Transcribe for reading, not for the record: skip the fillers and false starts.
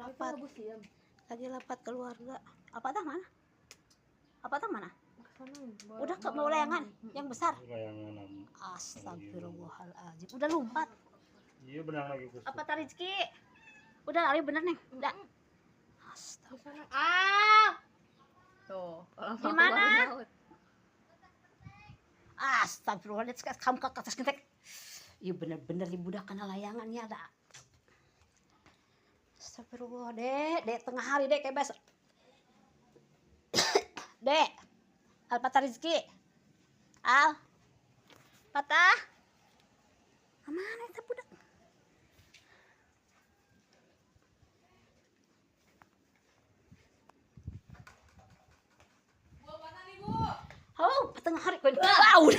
lapat. Lagi lapat keluarga. Apa tah mana? Apa tah mana? Udah ke mau layangan yang besar. Layangan. Astagfirullahaladzim. Udah lompat. Iya benar lagi Gus. Apa tah Rizky? Udah ari bener nih. Udah. Astagfirullah. Tuh, Di mana? Astagfirullah, kamu ke atas kentek. Iya bener-bener dibudak kena layangannya ada. Astagfirullah, Dek tengah hari Dek kayak biasa. Dek, Al patah Rizky. Al patah. Mana itu budak? Oh, tengah hari kau. Wow.